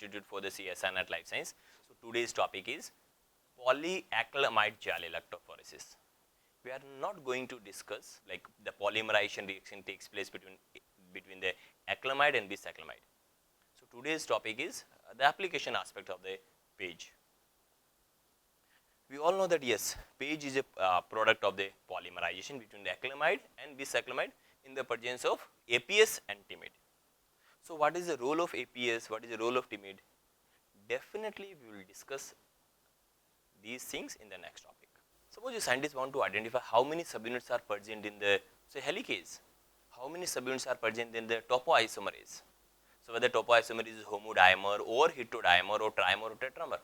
substitute for the CSI at Life Science. So today's topic is polyacrylamide gel electrophoresis. We are not going to discuss like the polymerization reaction takes place between the acrylamide and bisacrylamide. So today's topic is the application aspect of the PAGE. We all know that yes, PAGE is a product of the polymerization between the acrylamide and bisacrylamide in the presence of APS and timid. So what is the role of APS? What is the role of timid? Definitely we will discuss these things in the next topic. Suppose the scientists want to identify how many subunits are present in the say helicase, how many subunits are present in the topoisomerase. So whether topoisomerase is homodimer or heterodimer or trimer or tetramer.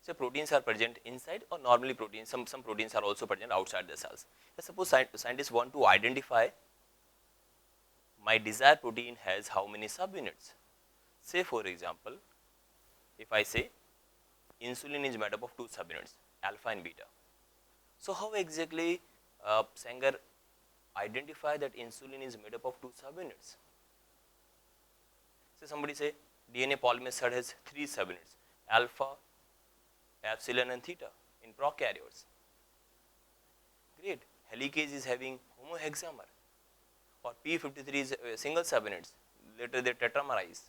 So proteins are present inside or normally proteins, some proteins are also present outside the cells. Let's suppose scientists want to identify my desired protein has how many subunits. Say for example, if I say insulin is made up of two subunits, alpha and beta. So how exactly Sanger identify that insulin is made up of two subunits? So somebody say DNA polymerase chain has three subunits, alpha, epsilon and theta in prokaryotes. Great. Helicase is having homohexamer, or P53 is single subunits, later they tetramerize.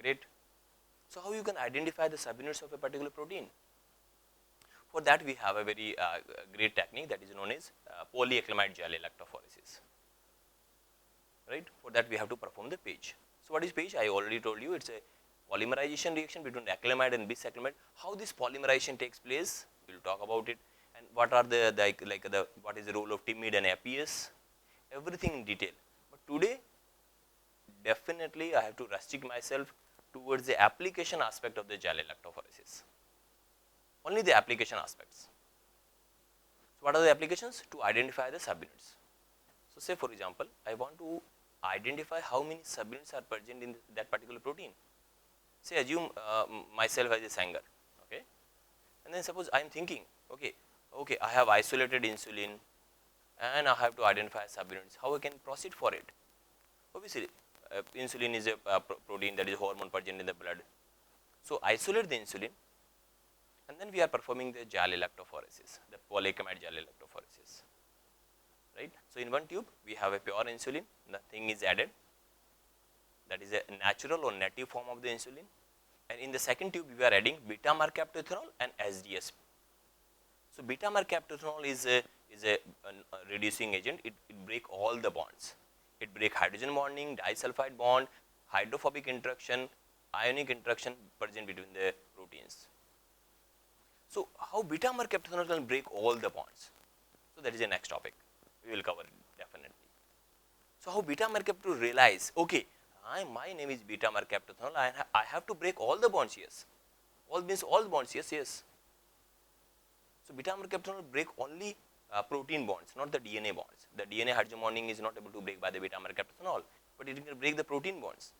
Great. So how you can identify the subunits of a particular protein? For that we have a very great technique that is known as polyacrylamide gel electrophoresis. Right? For that we have to perform the PAGE. So what is PAGE? I already told you it's a polymerization reaction between acrylamide and bisacrylamide. How this polymerization takes place, we will talk about it, and what are what is the role of timid and APS, everything in detail. But today definitely I have to restrict myself towards the application aspect of the gel electrophoresis. Only the application aspects. So what are the applications? To identify the subunits. So say for example, I want to identify how many subunits are present in that particular protein. Say assume myself as a Sanger, okay, and then suppose I am thinking, okay, I have isolated insulin and I have to identify subunits. How I can proceed for it? Obviously, insulin is a protein that is hormone present in the blood. So isolate the insulin, and then we are performing the gel electrophoresis, the polyacrylamide gel electrophoresis. Right? So in one tube we have a pure insulin, nothing is added. That is a natural or native form of the insulin. And in the second tube we are adding beta-mercaptoethanol and SDSP. So beta-mercaptoethanol is a reducing agent. It breaks all the bonds. It breaks hydrogen bonding, disulfide bond, hydrophobic interaction, ionic interaction present between the proteins. So how beta-mercaptoethanol can break all the bonds? So that is the next topic. We will cover it definitely. So how beta-mercaptoethanol realize, okay, my name is beta-mercaptoethanol, I have to break all the bonds, yes. All means all bonds, yes. So beta-mercaptoethanol break only protein bonds, not the DNA bonds. The DNA hydrogen bonding is not able to break by the beta-mercaptoethanol, but it can break the protein bonds.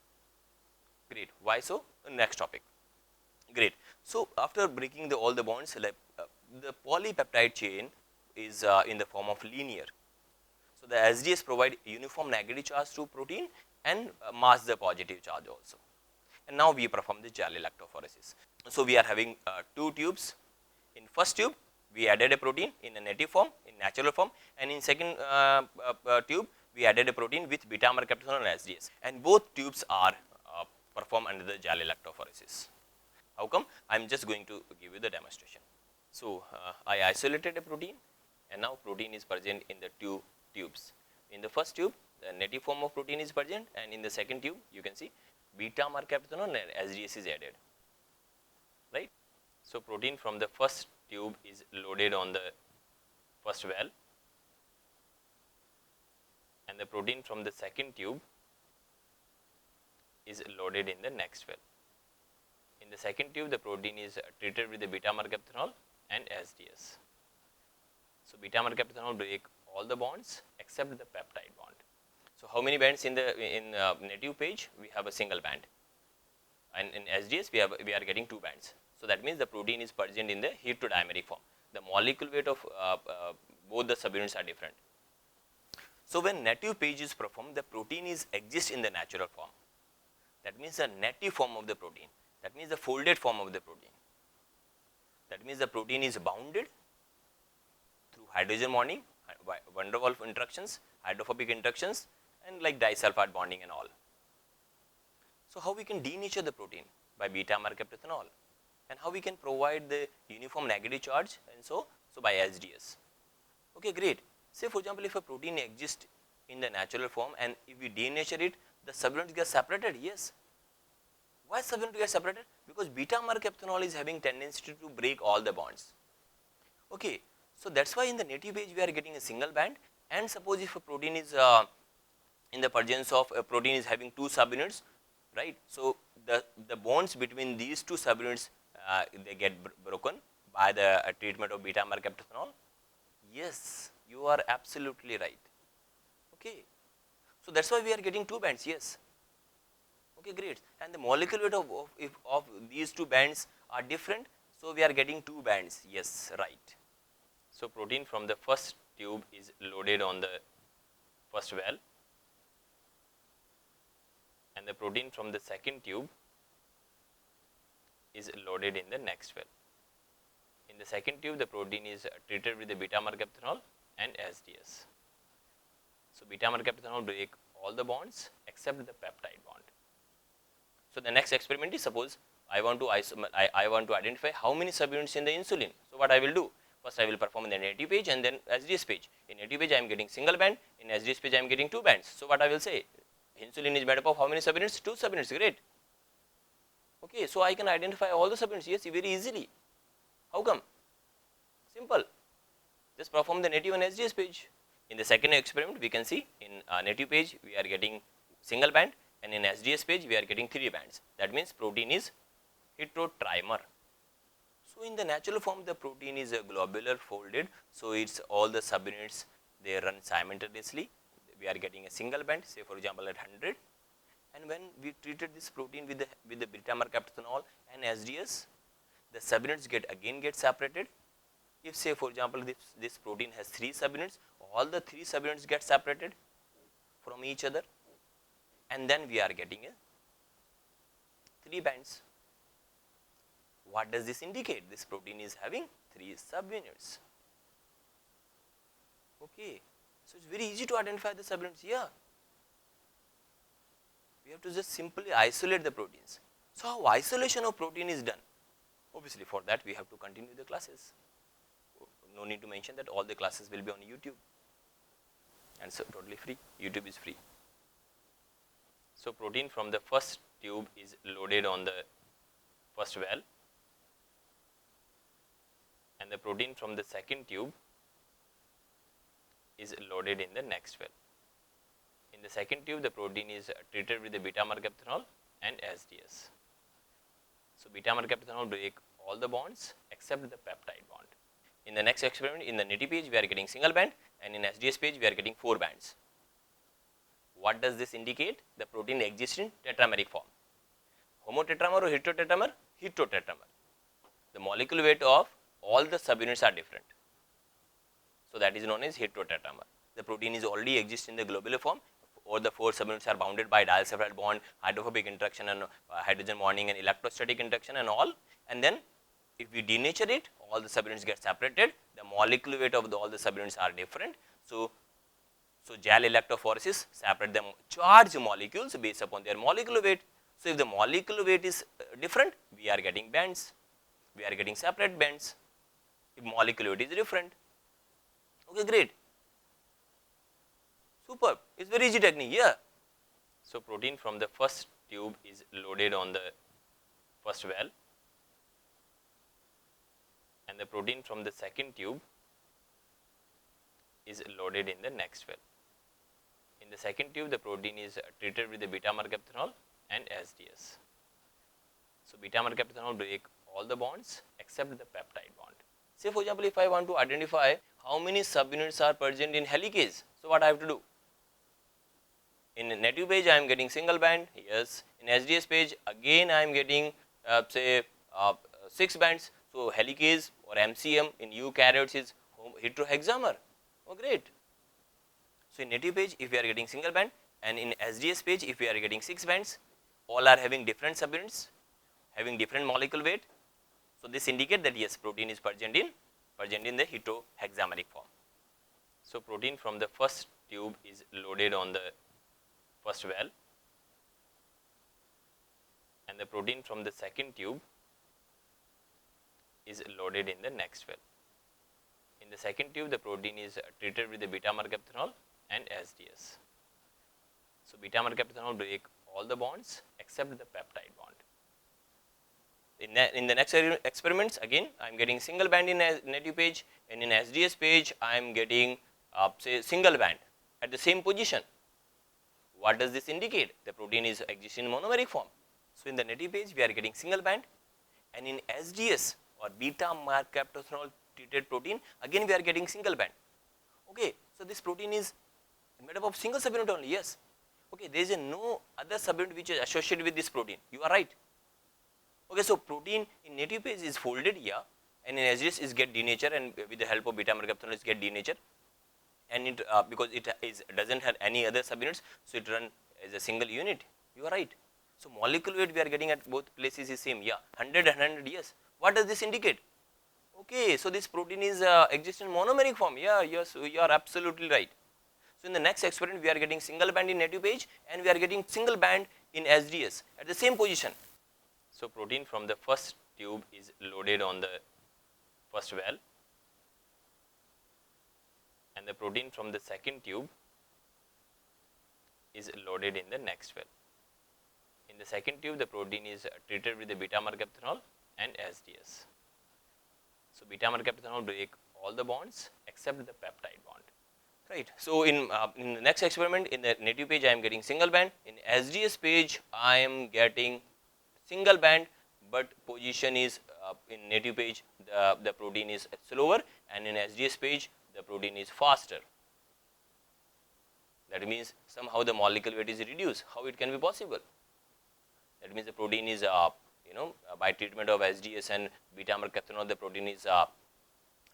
Great. Why so? Next topic. Great. So after breaking all the bonds, like, the polypeptide chain is in the form of linear. So the SDS provide uniform negative charge to protein and mask the positive charge also. And now we perform the gel electrophoresis. So we are having two tubes. In first tube we added a protein in a native form, in natural form, and in second tube we added a protein with beta-mercaptoethanol and SDS. And both tubes are performed under the gel electrophoresis. How come? I am just going to give you the demonstration. So I isolated a protein, and now protein is present in the two tubes. In the first tube, the native form of protein is present, and in the second tube, you can see beta-mercaptoethanol and SDS is added. Right? So protein from the first tube is loaded on the first well, and the protein from the second tube is loaded in the next well. In the second tube, the protein is treated with the beta-mercaptoethanol and SDS. So beta-mercaptoethanol break all the bonds except the peptide bond. So how many bands in the native page? We have a single band, and in SDS we are getting two bands. So that means the protein is present in the heterodimeric form. The molecular weight of both the subunits are different. So when native page is performed, the protein is exists in the natural form. that means the native form of the protein, that means the folded form of the protein. That means the protein is bounded through hydrogen bonding, van der Waals interactions, hydrophobic interactions, and like disulfide bonding and all. So how we can denature the protein? By beta mercaptolithanol. And how we can provide the uniform negative charge, and so by SDS. Okay, great. Say for example, if a protein exists in the natural form and if we denature it, the subunits get separated. Yes. Why subunits get separated? Because beta mercaptolithanol is having tendency to break all the bonds. Okay, so that's why in the native page we are getting a single band. And suppose if a protein is in the presence of a protein is having two subunits, right? So the bonds between these two subunits they get broken by the treatment of beta mercaptolithanol. Yes, you are absolutely right. Okay, so that's why we are getting two bands. Yes. Okay, great. And the molecular weight of these two bands are different, so we are getting two bands. Yes, right. So protein from the first tube is loaded on the first well, and the protein from the second tube is loaded in the next well. In the second tube, the protein is treated with the beta mercaptolithanol and SDS. So beta mercaptolithanol break all the bonds except the peptide bond. So the next experiment is, suppose I want to identify how many subunits in the insulin. So what I will do? First I will perform in the native page and then SDS page. In native page I am getting single band, in SDS page I am getting two bands. So what I will say? Insulin is made up of how many subunits? Two subunits. Great. Okay, so I can identify all the subunits. Yes, very easily. How come? Simple. Just perform the native and SDS page. In the second experiment, we can see in native page we are getting single band, and in SDS page we are getting three bands. That means protein is heterotrimer. So in the natural form, the protein is a globular folded. So it's all the subunits they run simultaneously. We are getting a single band, say for example at 100. And when we treated this protein with the beta mercaptolithanol and SDS, the subunits get separated. If say for example this protein has three subunits, all the three subunits get separated from each other, and then we are getting a three bands. What does this indicate? This protein is having three subunits. Okay, so it's very easy to identify the subunits here. We have to just simply isolate the proteins. So how isolation of protein is done? Obviously for that we have to continue the classes. No need to mention that all the classes will be on YouTube, and so totally free. YouTube is free. So protein from the first tube is loaded on the first well, and the protein from the second tube is loaded in the next well. In the second tube, the protein is treated with the beta mercaptolithanol and SDS. So beta mercaptolithanol break all the bonds except the peptide bond. In the next experiment, in the native page we are getting single band, and in SDS page we are getting four bands. What does this indicate? The protein exists in tetrameric form. Homotetramer or heterotetramer? Heterotetramer. The molecular weight of all the subunits are different. So that is known as heterotetramer. The protein is already exists in the globular form. All the four subunits are bounded by disulfide bond, hydrophobic interaction, and hydrogen bonding, and electrostatic interaction and all. And then if we denature it, all the subunits get separated. The molecular weight of all the subunits are different. So gel electrophoresis separate the charged molecules based upon their molecular weight. So if the molecular weight is different, we are getting bands. We are getting separate bands. If molecular weight is different. Okay, great. Superb. It's very easy technique. Yeah. So protein from the first tube is loaded on the first well, and the protein from the second tube is loaded in the next well. In the second tube, the protein is treated with the beta mercaptolithanol and SDS. So beta mercaptolithanol break all the bonds except the peptide bond. Say for example, if I want to identify how many subunits are present in helicase, so what I have to do? In native page I am getting single band, yes. In SDS page again I am getting say 6 bands. So helicase or MCM in eukaryotes is heterohexamer. Oh, great. So in native page if we are getting single band, and in SDS page if we are getting 6 bands, all are having different subunits, having different molecular weight. So this indicate that yes, protein is present in the heterohexameric form. So protein from the first tube is loaded on the first well, and the protein from the second tube is loaded in the next well. In the second tube, the protein is treated with the beta mercaptanol and SDS. So beta mercaptanol break all the bonds except the peptide bond. In the next experiments, again I am getting single band in native page, and in SDS page I am getting say single band at the same position. What does this indicate? The protein is existing in monomeric form. So in the native page we are getting single band, and in SDS or beta mercaptanol treated protein, again we are getting single band. Okay, so this protein is made up of single subunit only. Yes. Okay, there is no other subunit which is associated with this protein. You are right. Okay, so protein in native page is folded here, and in SDS is get denatured, and with the help of beta mercaptanol is get denatured, and it because it doesn't have any other subunits, so it run as a single unit. You are right. So molecular weight we are getting at both places is same. Yeah, 100 and 100. Yes. What does this indicate? Okay, so this protein is exists in monomeric form. Yeah, yes, you are absolutely right. So in the next experiment we are getting single band in native page, and we are getting single band in SDS at the same position. So protein from the first tube is loaded on the first well, and the protein from the second tube is loaded in the next well. In the second tube, the protein is treated with the beta mercaptanol and SDS. So beta mercaptanol break all the bonds except the peptide bond. Right. So in the next experiment, in the native page I am getting single band, in SDS page I am getting single band, but position is in native page the protein is slower, and in SDS page the protein is faster. That means somehow the molecular weight is reduced. How it can be possible? That means the protein is by treatment of SDS and beta mercaptanol, the protein is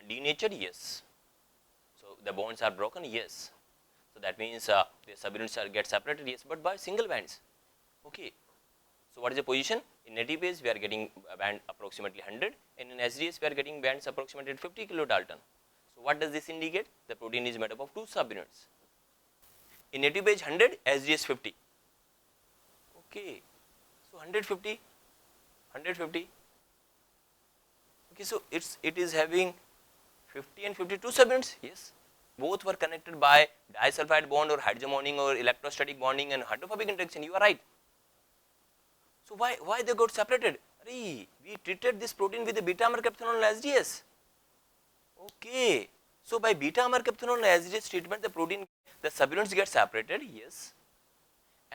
denatured. Yes. So the bonds are broken. Yes. So that means the subunits get separated. Yes, but by single bands. Okay. So what is the position? In native page we are getting a band approximately 100, and in SDS we are getting bands approximately 50 kilodalton. So what does this indicate? The protein is made up of two subunits. In native page 100, SDS 50. Okay. So 150, 150. Okay, so it is having 50 and 52 subunits. Yes, both were connected by disulfide bond or hydrogen bonding or electrostatic bonding and hydrophobic interaction. You are right. So why they got separated? We treated this protein with the beta mercaptanol and SDS. Okay, so by beta mercaptanol and SDS treatment, the subunits get separated. Yes.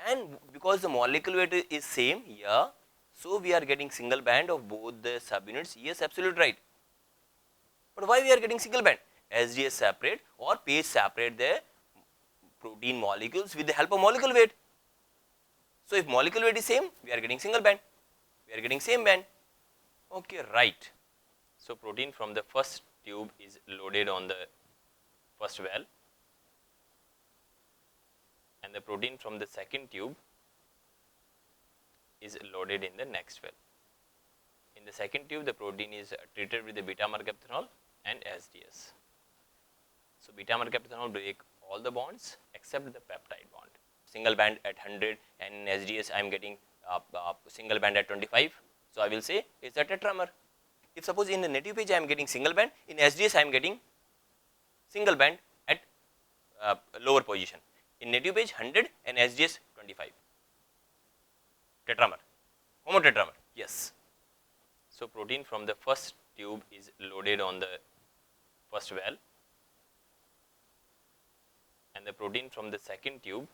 And because the molecular weight is same here, so we are getting single band of both the subunits. Yes, absolutely right. But why we are getting single band? SDS separate or page separate the protein molecules with the help of molecular weight. So if molecular weight is same, we are getting single band. We are getting same band. Okay, right. So protein from the first tube is loaded on the first well, and the protein from the second tube is loaded in the next well. In the second tube, the protein is treated with the beta mercaptanol and SDS. So beta mercaptanol break all the bonds except the peptide bond. Single band at 100, and in SDS I am getting single band at 25. So I will say it's a tetramer. If suppose in the native page I am getting single band, in SDS I am getting single band at lower position. In native page 100 and SDS 25. Tetramer, homotetramer. Yes. So protein from the first tube is loaded on the first well, and the protein from the second tube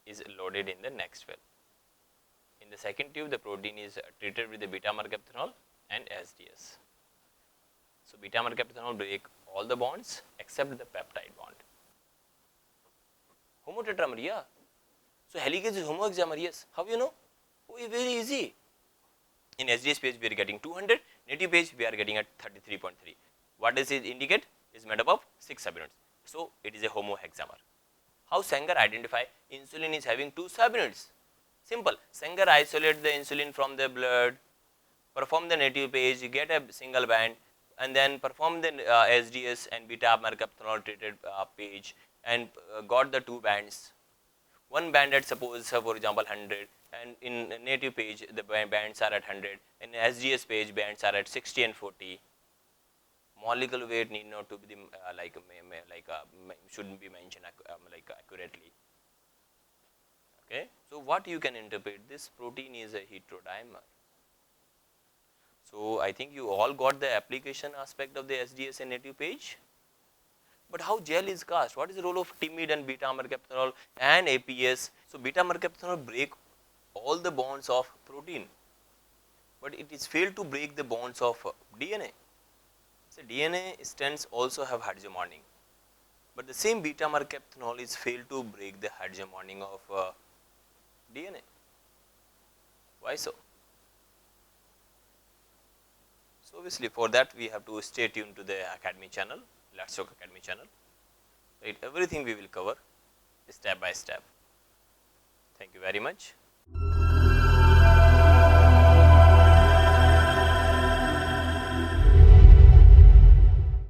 is loaded in the next well. In the second tube, the protein is treated with the beta mercaptanol and SDS. So beta mercaptanol break all the bonds except the peptide bond. Homotetramer, yeah. So helicase is homohexamer, yes. How you know? Oh, very easy. In SDS page we are getting 200, native page we are getting at 33.3. What does it indicate? Is made up of 6 subunits. So it is a homohexamer. How Sanger identify insulin is having 2 subunits? Simple. Sanger isolate the insulin from the blood, perform the native page, get a single band, and then perform the SDS and beta mercaptanol treated page, and got the 2 bands. One band at suppose for example 100, and in native page the bands are at 100, in SDS page bands are at 60 and 40. Molecular weight need not to be the, shouldn't be mentioned accurately. Okay, so what you can interpret, this protein is a heterodimer. So I think you all got the application aspect of the SDS and native page. But how gel is cast? What is the role of timid and beta mercaptanol and APS? So beta mercaptanol break all the bonds of protein, but it is failed to break the bonds of DNA. So DNA strands also have hydrogen bonding, but the same beta mercaptanol is failed to break the hydrogen bonding of DNA. Why so? So obviously for that we have to stay tuned to the Academy channel, Let's Talk Academy channel. Right, everything we will cover step by step. Thank you very much.